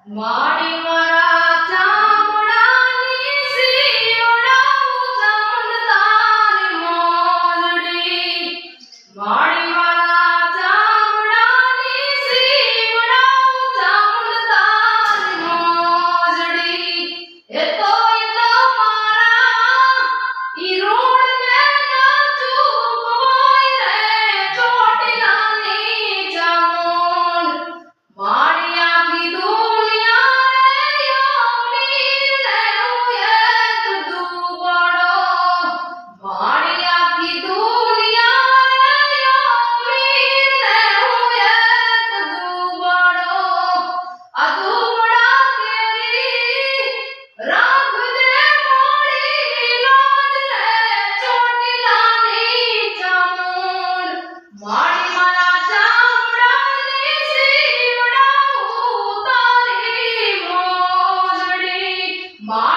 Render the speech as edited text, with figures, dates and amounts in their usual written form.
માડી મારા ચામડાની સીવડાવું ચાંદ તારી મોજડી માડી મારા ચામડાની સીવડાવું ચાંદ તારી મોજડી એ તો મારા ઈ રોડને ના ચૂકવાય રે ચોટીલાની ચામુંડ માડી આખી Ma